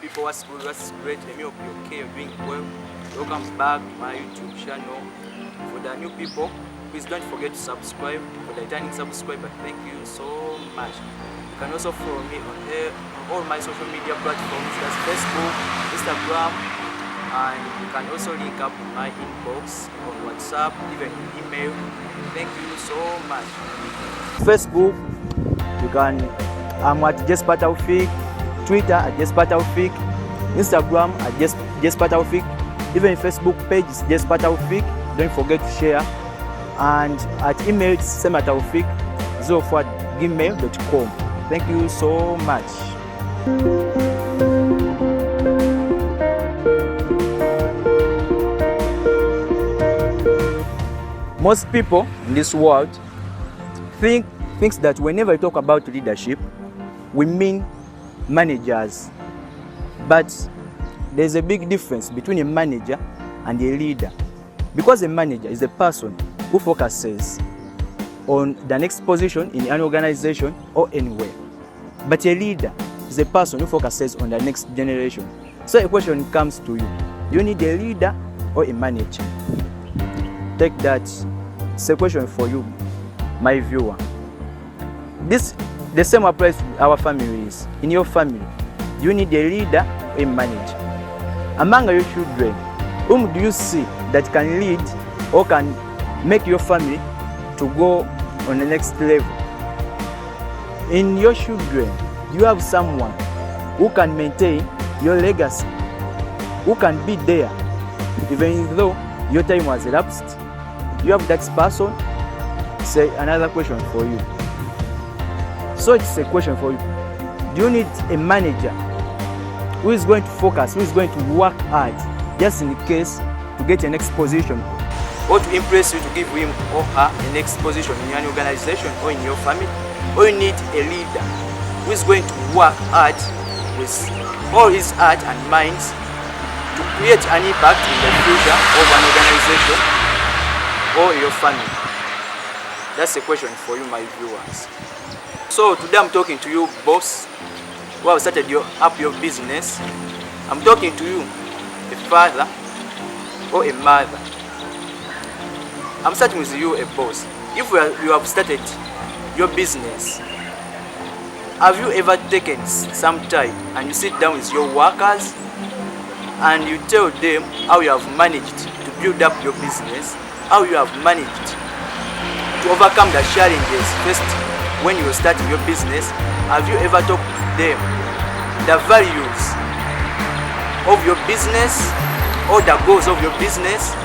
people, what's good, what's great? Let me hope you're okay, you're doing well. Welcome back to my YouTube channel. For the new people, please don't forget to subscribe. For the returning subscriber, thank you so much. You can also follow me on all my social media platforms, that's Facebook, Instagram, and you can also link up in my inbox on WhatsApp, even email. Thank you so much. Facebook, you can, I'm at Jesper Taufik. Twitter at Jesper Taufik, Instagram at Jesper Taufik, even Facebook page is Jesper Taufik. Don't forget to share. And at email it's semataufik04@gmail.com. Thank you so much. Most people in this world thinks that whenever we talk about leadership, we mean managers, but there's a big difference between a manager and a leader, because a manager is a person who focuses on the next position in an organization or anywhere, but a leader is a person who focuses on the next generation. So a question comes to you: do you need a leader or a manager? Take that. It's a question for you, my viewer. The same applies to our families. In your family, do you need a leader or a manager? Among your children, whom do you see that can lead or can make your family to go on the next level? In your children, do you have someone who can maintain your legacy, who can be there even though your time was elapsed? You have that person? Say another question for you. So it's a question for you: do you need a manager who is going to focus, who is going to work hard just in case to get a next position, or to impress you, to give him or her a next position in an organization or in your family? Or you need a leader who is going to work hard with all his heart and minds to create an impact in the future of an organization or your family? That's a question for you, my viewers. So today I'm talking to you, boss, who have started your business. I'm talking to you, a father or a mother. I'm starting with you, a boss. If you have started your business, have you ever taken some time and you sit down with your workers and you tell them how you have managed to build up your business, how you have managed to overcome the challenges first when you start your business? Have you ever talked to them the values of your business or the goals of your business?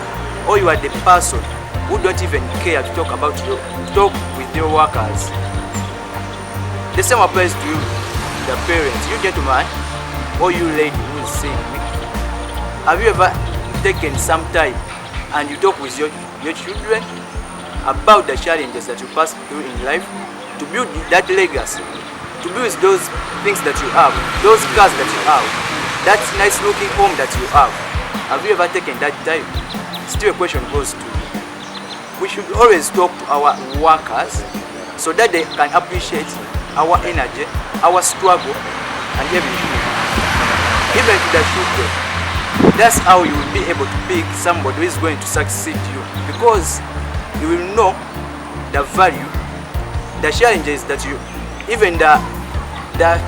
Or you are the person who don't even care to talk with your workers? The same applies to you, the parents, you gentleman or you lady who is seeing me. Have you ever taken some time and you talk with your children about the challenges that you pass through in life, to build that legacy, to build those things that you have, those cars that you have, that nice looking home that you have? Have you ever taken that time? Still a question goes to you. We should always talk to our workers so that they can appreciate our energy, our struggle, and everything. Even to the children, that's how you will be able to pick somebody who is going to succeed you, because you will know the value, the challenges that you, even the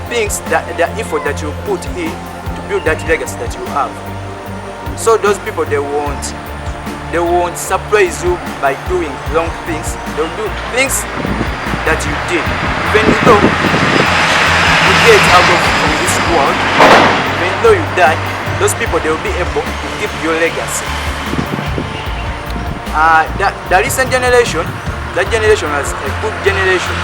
things, the effort that you put in to build that legacy that you have. So those people, they won't surprise you by doing wrong things. They'll do things that you did, even though you get out from this world, even though you die, those people, they will be able to keep your legacy. The recent generation, that generation was a good generation,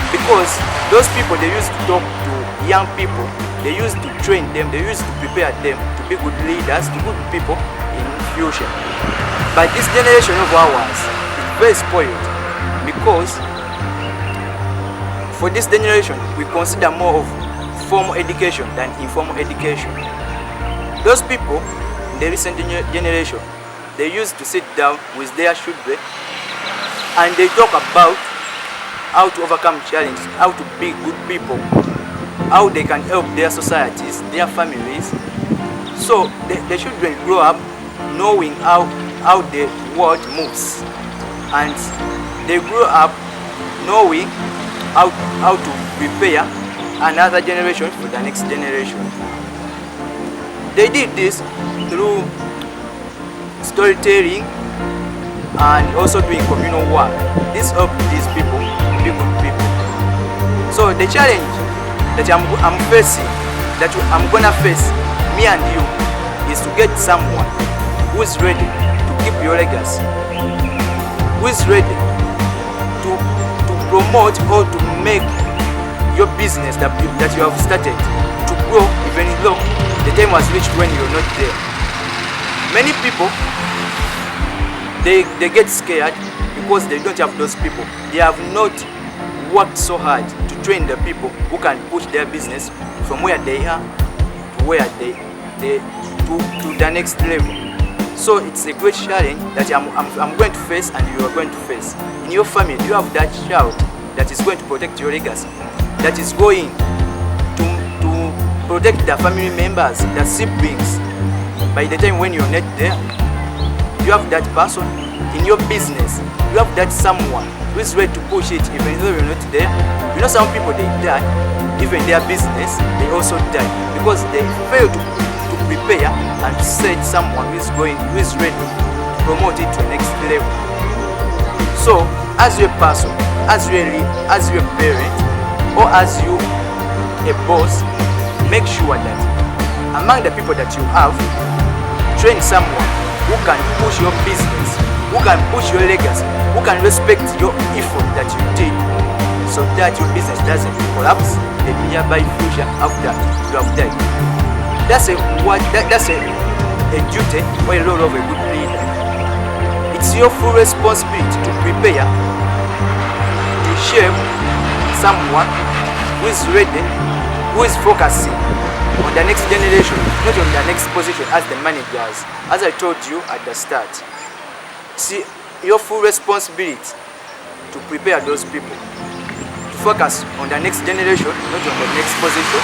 because those people, they used to talk to young people, they used to train them, they used to prepare them to be good leaders, to good people in future. But this generation of ours is very spoiled, because for this generation, we consider more of formal education than informal education. Those people in the recent generation, they used to sit down with their children and they talk about how to overcome challenges, how to be good people, how they can help their societies, their families. So the children grow up knowing how the world moves, and they grow up knowing how to prepare another generation for the next generation. They did this through storytelling and also doing communal work. This helped these people to be good people. So the challenge that I'm facing, that I'm gonna face, me and you, is to get someone who is ready to keep your legacy, who is ready to promote or to make your business that you have started to grow, even though the time has reached when you're not there. Many people, they get scared because they don't have those people. They have not worked so hard to train the people who can push their business from where they are to where to the next level. So it's a great challenge that I'm going to face, and you are going to face. In your family, you have that child that is going to protect your legacy, that is going to protect the family members, the siblings. By the time when you're not there, you have that person. In your business, you have that someone who is ready to push it even though you're not there. You know, some people, they die, even their business, they also die because they fail to prepare and set someone who is ready to promote it to the next level. So as your person, as your parent, or as you a boss, make sure that among the people that you have, train someone who can push your business, who can push your legacy, who can respect your effort that you did, so that your business doesn't collapse in the nearby future after you have died. That's a duty or a role of a good leader. It's your full responsibility to prepare, to shape someone who is ready, who is focusing on the next generation, not on the next position as the managers. As I told you at the start, see, your full responsibility to prepare those people, to focus on the next generation, not on the next position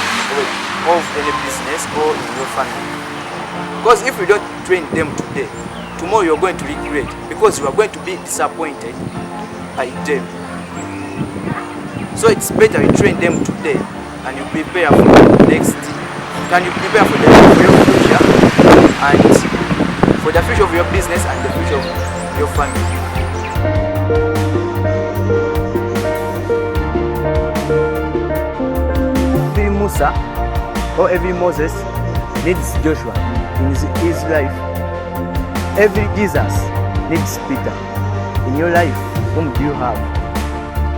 of any business or in your family. Because if you don't train them today, tomorrow you're going to regret, because you are going to be disappointed by them. So it's better you train them today and you prepare for the next. Can you prepare for your future and for the future of your business and the future of your family? Every Musa or every Moses needs Joshua in his life. Every Jesus needs Peter. In your life, whom do you have?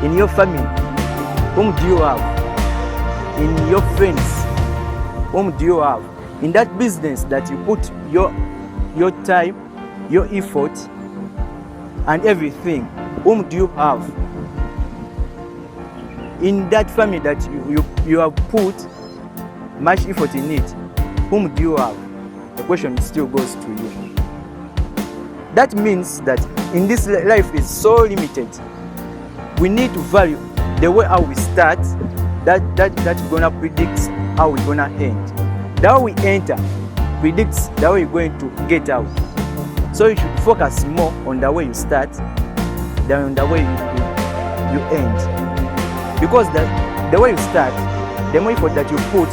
In your family, whom do you have? In your friends, whom do you have? In that business that you put your time, your effort, and everything, whom do you have? In that family that you have put much effort in it, whom do you have? The question still goes to you. That means that in this life is so limited. We need to value the way how we start, that's gonna predict how we're gonna end. The way we enter predicts the way you're going to get out. So you should focus more on the way you start than on the way you end. Because the way you start, the more effort that you put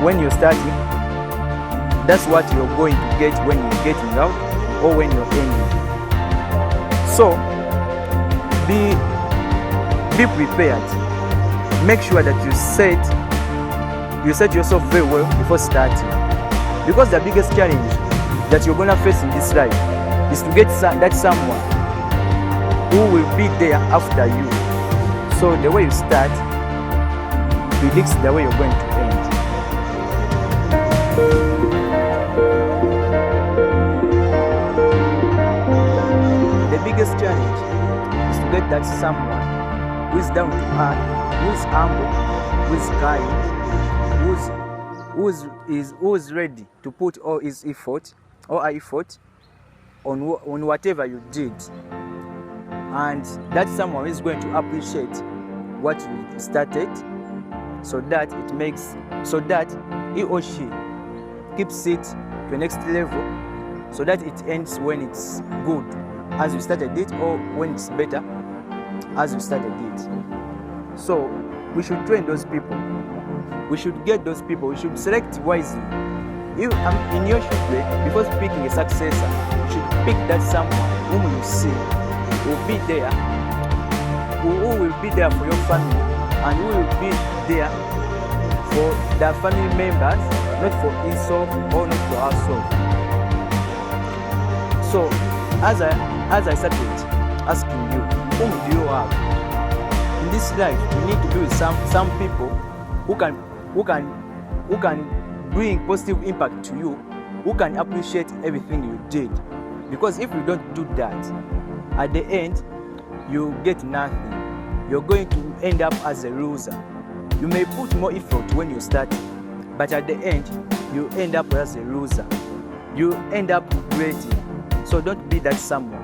when you're starting, that's what you're going to get when you're getting out or when you're ending. So be prepared. Make sure that you set yourself very well before starting. Because the biggest challenge that you're gonna face in this life is to get that someone who will be there after you. So the way you start predicts the way you're going to end. The biggest challenge is to get that someone who is down to earth, who is humble, who is kind, who is ready to put all his effort or her effort on whatever you did, and that someone is going to appreciate what you started so that he or she keeps it to the next level, so that it ends when it's good as you started it, or when it's better as you started it. So we should train those people. We should get those people. We should select wisely. If in your children, before picking a successor, you should pick that someone whom you see will be there, who will be there for your family, and who will be there for their family members, not for himself or not for herself. So as I started asking you, whom do you have in this life? You need to be with some people who can bring positive impact to you, who can appreciate everything you did. Because if you don't do that, at the end you get nothing. You're going to end up as a loser. You may put more effort when you start, but at the end you end up as a loser. You end up regretting. So don't be that someone.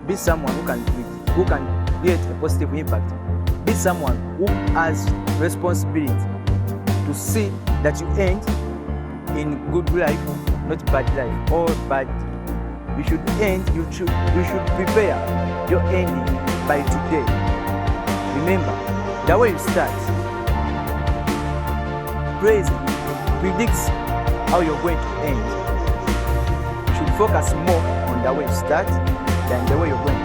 Be someone who can create a positive impact. Be someone who has responsibility to see that you end in good life, not bad life or bad. You should prepare your ending by today. Remember, the way you start predicts how you're going to end. You should focus more on the way you start than the way you're going to